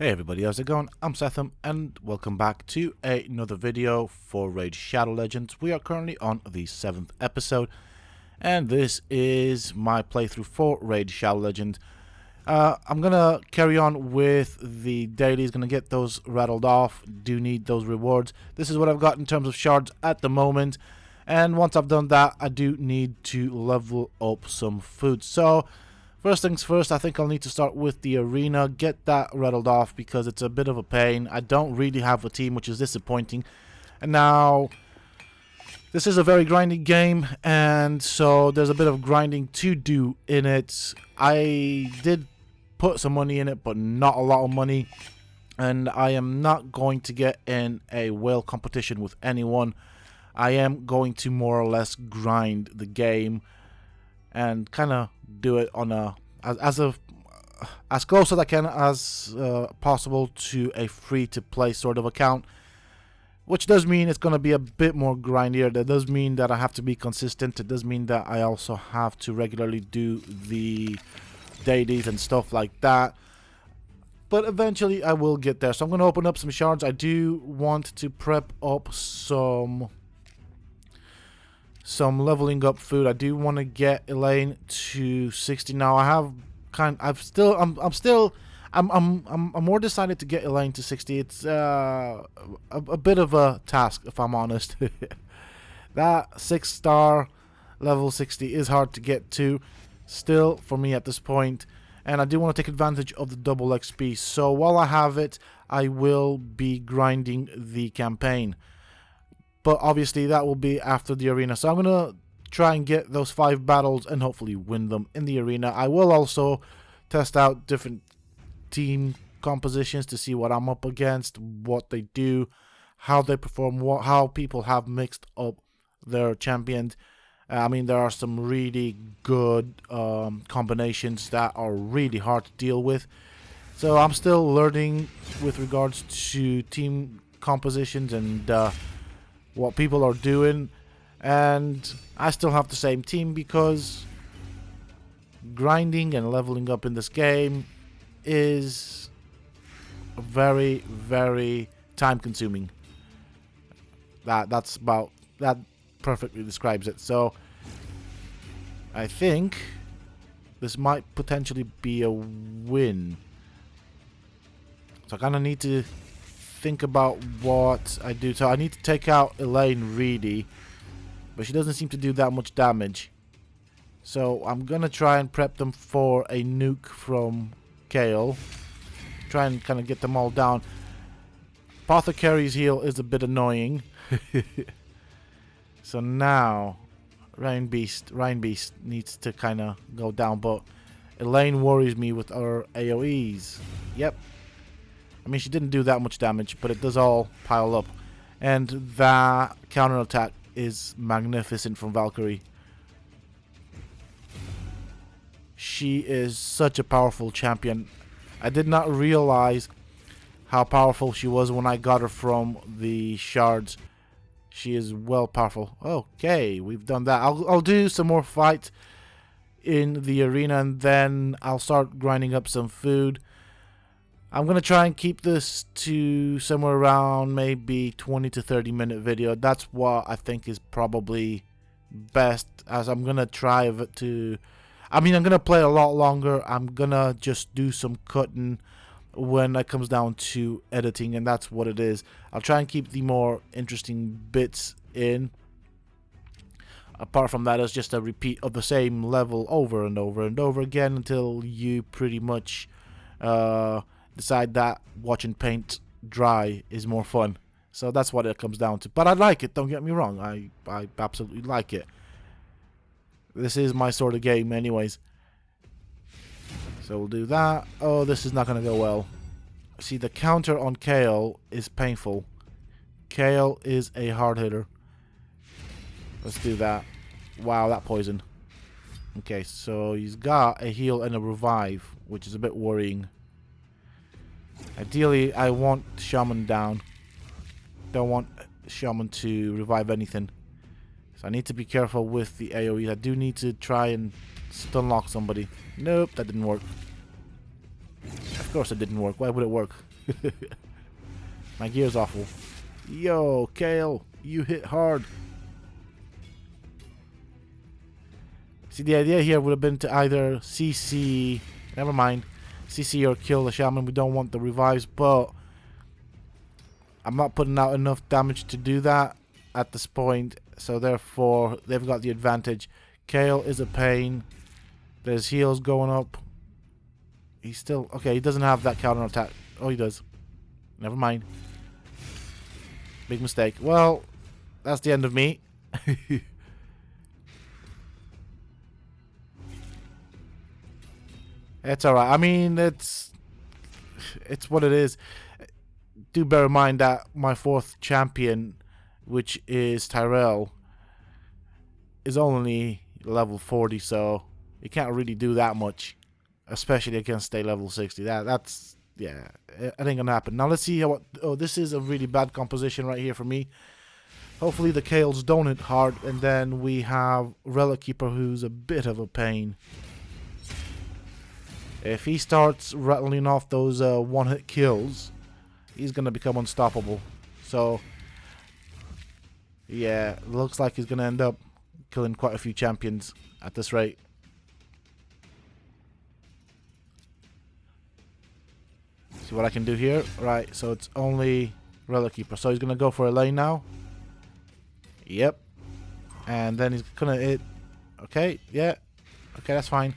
Hey everybody, how's it going? I'm Sethum and welcome back to another video for Raid Shadow Legends. We are currently on the 7th episode and this is my playthrough for Raid Shadow Legends. I'm gonna carry on with the dailies, gonna get those rattled off, do need those rewards. This is what I've got in terms of shards at the moment, and once I've done that I do need to level up some food. So first things first, I think I'll need to start with the arena, get that rattled off because it's a bit of a pain. I don't really have a team, which is disappointing. And now, this is a very grinding game, and so there's a bit of grinding to do in it. I did put some money in it, but not a lot of money. And I am not going to get in a whale competition with anyone. I am going to more or less grind the game and kind of do it on a as close as I can as possible to a free-to-play sort of account, which does mean it's going to be a bit more grindier. That does mean that I have to be consistent. It does mean that I also have to regularly do the dailies and stuff like that, but eventually I will get there. So I'm going to open up some shards. I do want to prep up some leveling up food. I do want to get Elaine to 60 now. I'm more decided to get Elaine to 60. It's a bit of a task, if I'm honest. That 6-star level 60 is hard to get to still for me at this point, and I do want to take advantage of the double XP. So while I have it, I will be grinding the campaign. But obviously that will be after the arena. So I'm going to try and get those 5 battles and hopefully win them in the arena. I will also test out different team compositions to see what I'm up against, what they do, how they perform, how people have mixed up their champions. I mean, there are some really good combinations that are really hard to deal with. So I'm still learning with regards to team compositions and what people are doing, and I still have the same team because grinding and leveling up in this game is very, very time consuming. That perfectly describes it. So I think this might potentially be a win. So I kind of need to think about what I do. So I need to take out Elaine really, but she doesn't seem to do that much damage. So I'm gonna try and prep them for a nuke from Kale. Try and kind of get them all down. Apothecary's heal is a bit annoying. So now Rain Beast needs to kind of go down, but Elaine worries me with her AoEs. Yep. I mean, she didn't do that much damage, but it does all pile up. And that counterattack is magnificent from Valkyrie. She is such a powerful champion. I did not realize how powerful she was when I got her from the shards. She is well powerful. Okay, we've done that. I'll do some more fights in the arena, and then I'll start grinding up some food. I'm going to try and keep this to somewhere around maybe 20 to 30 minute video. That's what I think is probably best, as I'm going to try to... I mean, I'm going to play a lot longer. I'm going to just do some cutting when it comes down to editing, and that's what it is. I'll try and keep the more interesting bits in. Apart from that, it's just a repeat of the same level over and over and over again until you pretty much... decide that watching paint dry is more fun. So that's what it comes down to. But I like it, don't get me wrong. I absolutely like it. This is my sort of game anyways. So we'll do that. Oh, this is not going to go well. See, the counter on Kale is painful. Kale is a hard hitter. Let's do that. Wow, that poison. Okay, so he's got a heal and a revive, which is a bit worrying. Ideally, I want Shaman down. Don't want Shaman to revive anything. So I need to be careful with the AoE. I do need to try and stun lock somebody. Nope, that didn't work. Of course it didn't work. Why would it work? My gear's awful. Yo, Kale, you hit hard. See, the idea here would have been to either CC... Never mind. CC or kill the shaman. We don't want the revives, but I'm not putting out enough damage to do that at this point, so therefore they've got the advantage. Kale is a pain. There's heals going up. He's still... Okay, he doesn't have that counter attack. Oh, he does. Never mind. Big mistake. Well, that's the end of me. It's alright. I mean, it's what it is. Do bear in mind that my 4th champion, which is Tyrell, is only level 40, so you can't really do that much, especially against a level 60. That's yeah, it ain't gonna happen. Now let's see how. Oh, this is a really bad composition right here for me. Hopefully the Kales don't hit hard, and then we have Relic Keeper, who's a bit of a pain. If he starts rattling off those one-hit kills, he's gonna become unstoppable. So yeah, looks like he's gonna end up killing quite a few champions at this rate. See what I can do here. Right, so it's only Relic Keeper. So he's gonna go for a lane now. Yep. And then he's gonna hit. Okay, yeah. Okay, that's fine.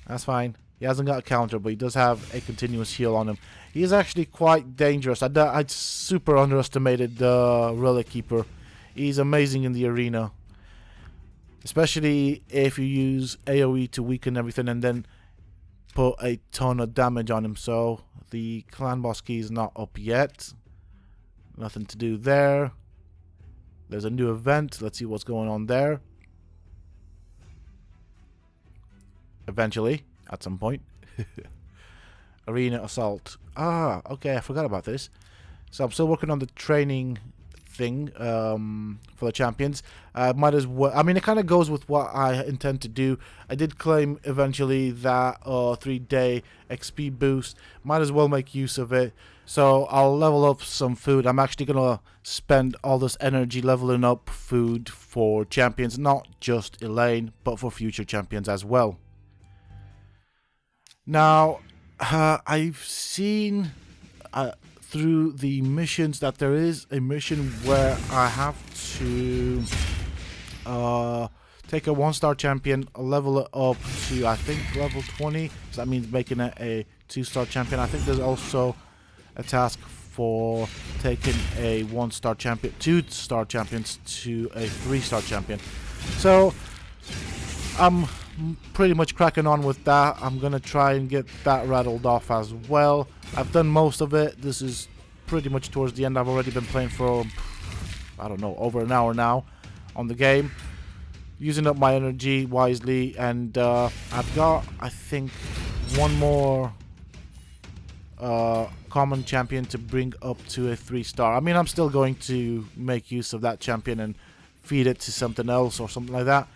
That's fine. He hasn't got a counter, but he does have a continuous heal on him. He is actually quite dangerous. I super underestimated the Relic Keeper. He's amazing in the arena. Especially if you use AoE to weaken everything and then put a ton of damage on him. So the clan boss key is not up yet. Nothing to do there. There's a new event. Let's see what's going on there. Eventually, at some point. Arena Assault. Ah, okay, I forgot about this. So I'm still working on the training thing for the champions. Might as well. I mean, it kind of goes with what I intend to do. I did claim eventually that 3-day XP boost. Might as well make use of it. So I'll level up some food. I'm actually gonna spend all this energy leveling up food for champions, not just Elaine, but for future champions as well. Now, I've seen through the missions that there is a mission where I have to take a 1-star champion, level it up to, I think, level 20. So that means making it a 2-star champion. I think there's also a task for taking a 1-star champion, 2-star champions to a 3-star champion. So I'm pretty much cracking on with that. I'm gonna try and get that rattled off as well. I've done most of it. This is pretty much towards the end. I've already been playing for, I don't know, over an hour now on the game, using up my energy wisely, and I've got, I think, one more common champion to bring up to a 3-star. I mean, I'm still going to make use of that champion and feed it to something else or something like that,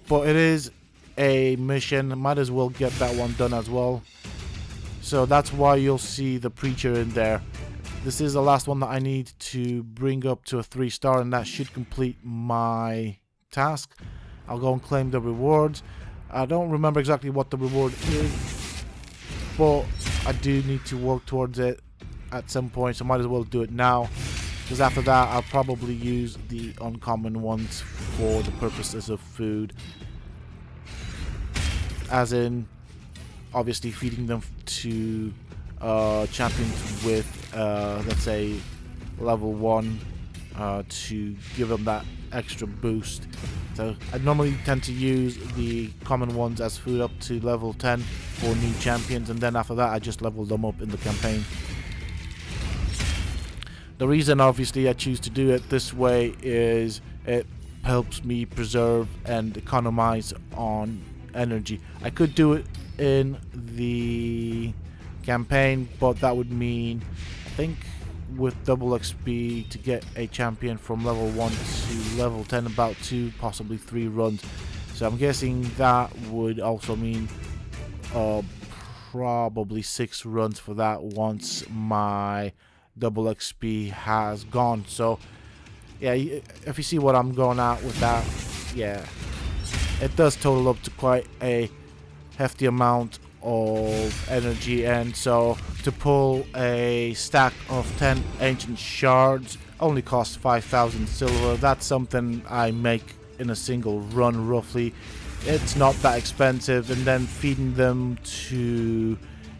but it is a mission. Might as well get that one done as well. So that's why you'll see the preacher in there. This is the last one that I need to bring up to a 3-star, and that should complete my task. I'll go and claim the rewards. I don't remember exactly what the reward is, but I do need to work towards it at some point, so might as well do it now, because after that I'll probably use the uncommon ones for the purposes of food, as in obviously feeding them to champions with let's say level 1 to give them that extra boost. So I normally tend to use the common ones as food up to level 10 for new champions, and then after that I just level them up in the campaign. The reason obviously I choose to do it this way is it helps me preserve and economize on energy. I could do it in the campaign, but that would mean, I think, with double XP to get a champion from level 1 to level 10, about 2, possibly 3 runs. So I'm guessing that would also mean probably 6 runs for that once my double XP has gone. So yeah, if you see what I'm going at with that, yeah, it does total up to quite a hefty amount of energy. And so to pull a stack of 10 ancient shards only costs 5,000 silver. That's something I make in a single run roughly. It's not that expensive, and then feeding them to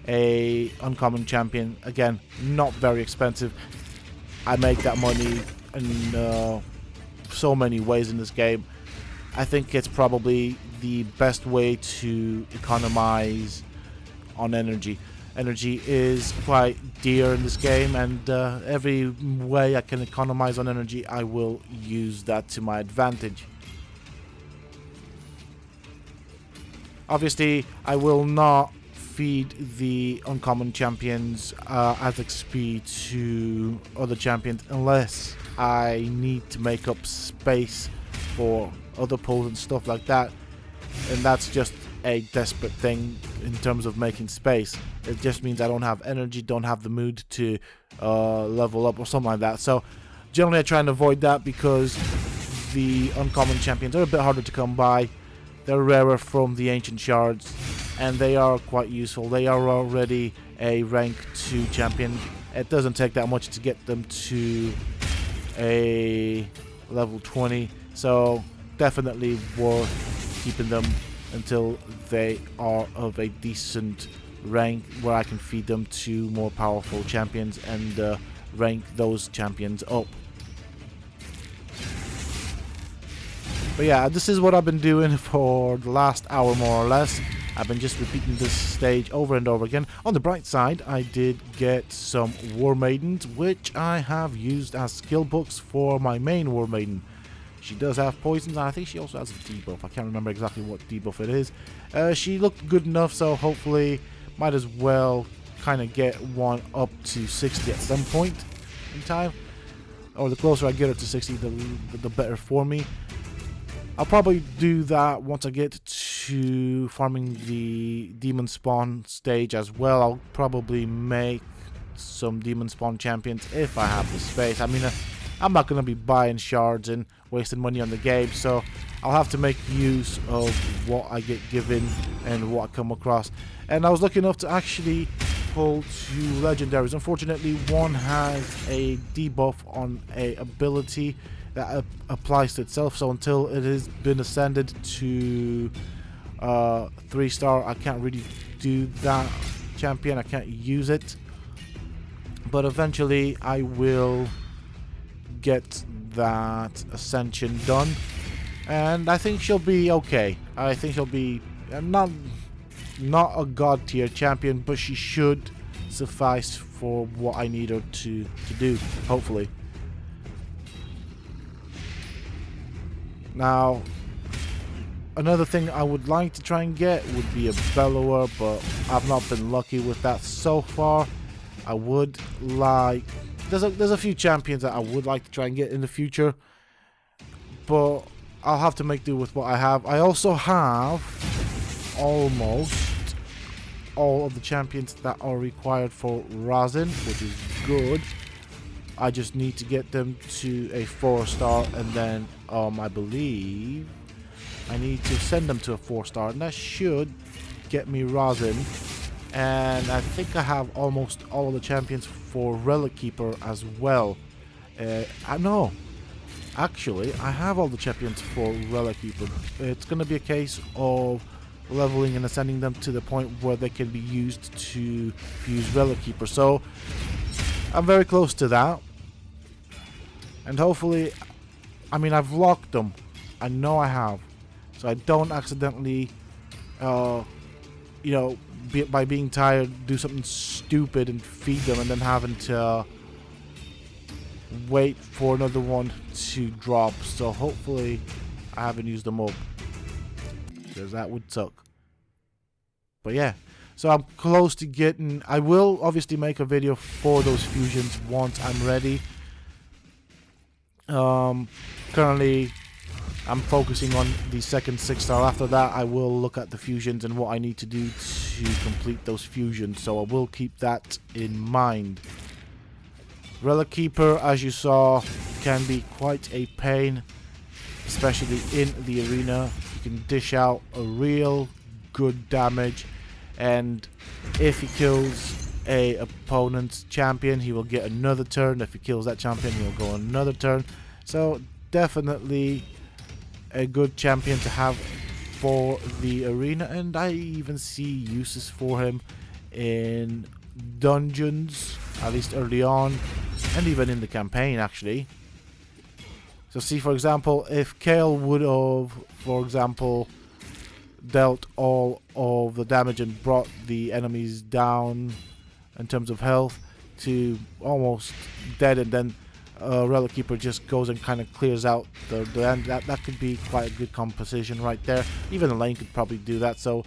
a uncommon champion, again, not very expensive. I make that money in so many ways in this game. I think it's probably the best way to economize on energy. Energy is quite dear in this game, and every way I can economize on energy, I will use that to my advantage. Obviously, I will not feed the uncommon champions as XP to other champions unless I need to make up space for other pulls and stuff like that, and that's just a desperate thing in terms of making space. It just means I don't have energy, don't have the mood to level up or something like that. So generally I try and avoid that because the uncommon champions are a bit harder to come by. They're rarer from the ancient shards, and they are quite useful. They are already a rank 2 champion. It doesn't take that much to get them to a level 20, so definitely worth keeping them until they are of a decent rank where I can feed them to more powerful champions and rank those champions up. But yeah, this is what I've been doing for the last hour more or less. I've been just repeating this stage over and over again. On the bright side, I did get some War Maidens, which I have used as skill books for my main War Maiden. She does have poisons, and I think she also has a debuff. I can't remember exactly what debuff it is. She looked good enough, so hopefully might as well kind of get one up to 60 at some point in time. Or the closer I get her to 60, the better for me. I'll probably do that once I get to farming the demon spawn stage as well. I'll probably make some demon spawn champions if I have the space. I mean, I'm not going to be buying shards and wasting money on the game, so I'll have to make use of what I get given and what I come across. And I was lucky enough to actually pull 2 legendaries. Unfortunately, one has a debuff on a ability that applies to itself, so until it has been ascended to 3-star, I can't really do that champion. I can't use it, but eventually I will get that ascension done, and I think she'll be okay. I think she'll be not a god tier champion, but she should suffice for what I need her to do, hopefully. Now, another thing I would like to try and get would be a bellower, but I've not been lucky with that so far. I would like... There's a few champions that I would like to try and get in the future, but I'll have to make do with what I have. I also have almost all of the champions that are required for Razin, which is good. I just need to get them to a 4-star, and then I believe I need to send them to a 4-star, and that should get me Razin. And I think I have almost all of the champions for Relic Keeper as well. I know, actually, I have all the champions for Relic Keeper. It's going to be a case of leveling and ascending them to the point where they can be used to use Relic Keeper. So I'm very close to that, and hopefully, I mean, I've locked them. I know I have, so I don't accidentally, you know, by being tired, do something stupid and feed them, and then having to wait for another one to drop. So hopefully, I haven't used them up, because that would suck. But yeah. So I'm close to getting... I will obviously make a video for those fusions once I'm ready. Currently, I'm focusing on the second 6-star. After that, I will look at the fusions and what I need to do to complete those fusions, so I will keep that in mind. Relic Keeper, as you saw, can be quite a pain, especially in the arena. You can dish out a real good damage, and if he kills a opponent's champion, he will get another turn. If he kills that champion, he'll go another turn. So definitely a good champion to have for the arena, and I even see uses for him in dungeons, at least early on, and even in the campaign actually. So see, for example, if Kale would have, for example, dealt all of the damage and brought the enemies down in terms of health to almost dead, and then Relic Keeper just goes and kind of clears out the end, that could be quite a good composition right there. Even the lane could probably do that. So,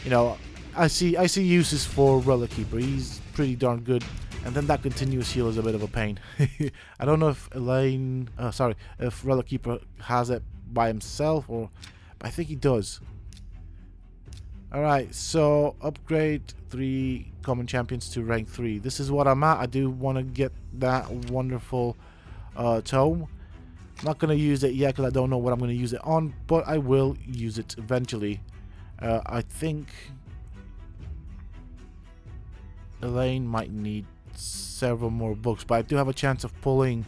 you know, I see uses for Relic Keeper. He's pretty darn good. And then that continuous heal is a bit of a pain. I don't know if if Relic Keeper has it by himself, or I think he does. Alright, so upgrade 3 common champions to rank 3. This is what I'm at. I do want to get that wonderful tome. I'm not going to use it yet because I don't know what I'm going to use it on, but I will use it eventually. I think Elaine might need several more books, but I do have a chance of pulling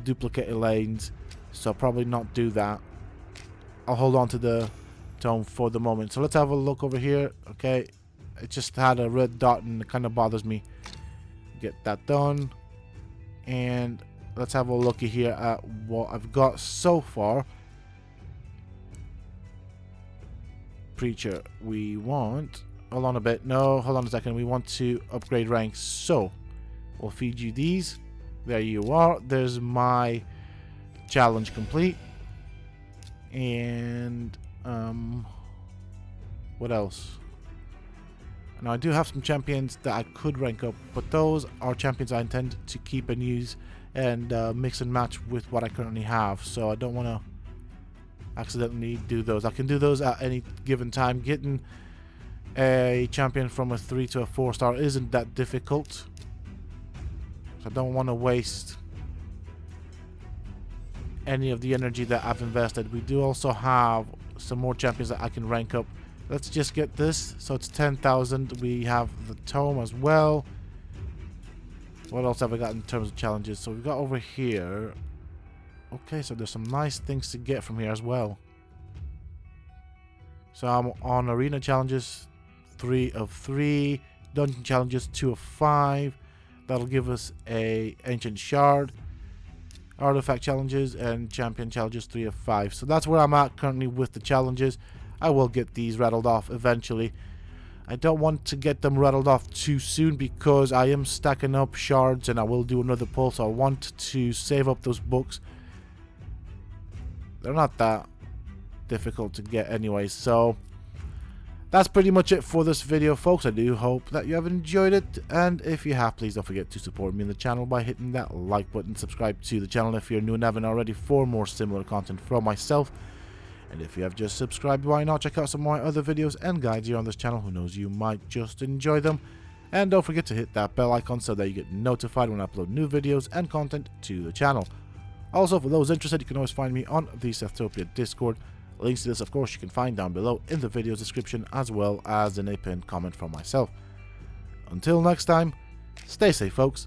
duplicate Elaines, so I'll probably not do that. I'll hold on to the tome for the moment. So let's have a look over here. Okay, it just had a red dot and it kind of bothers me. Get that done, and let's have a look here at what I've got so far. Preacher, we want, hold on a bit, no, hold on a second, we want to upgrade ranks, so we'll feed you these. There you are. There's my challenge complete. And what else? Now I do have some champions that I could rank up, but those are champions I intend to keep and use and mix and match with what I currently have, so I don't want to accidentally do those. I can do those at any given time. Getting a champion from a 3 to a 4 star isn't that difficult, so I don't want to waste any of the energy that I've invested. We do also have some more champions that I can rank up. Let's just get this, so it's 10,000. We have the tome as well. What else have I got in terms of challenges? So we've got over here. Okay, so there's some nice things to get from here as well. So I'm on arena challenges 3 of 3, dungeon challenges 2 of 5. That'll give us a ancient shard, artifact challenges, and champion challenges 3 of 5. So that's where I'm at currently with the challenges. I will get these rattled off eventually. I don't want to get them rattled off too soon because I am stacking up shards and I will do another pull, so I want to save up those books. They're not that difficult to get anyway, so that's pretty much it for this video, folks. I do hope that you have enjoyed it, and if you have, please don't forget to support me in the channel by hitting that like button. Subscribe to the channel if you're new and haven't already for more similar content from myself. And if you have just subscribed, why not check out some of my other videos and guides here on this channel? Who knows, you might just enjoy them. And don't forget to hit that bell icon so that you get notified when I upload new videos and content to the channel. Also, for those interested, you can always find me on the Sethtopia Discord. Links to this, of course, you can find down below in the video's description, as well as in a pinned comment from myself. Until next time, stay safe, folks,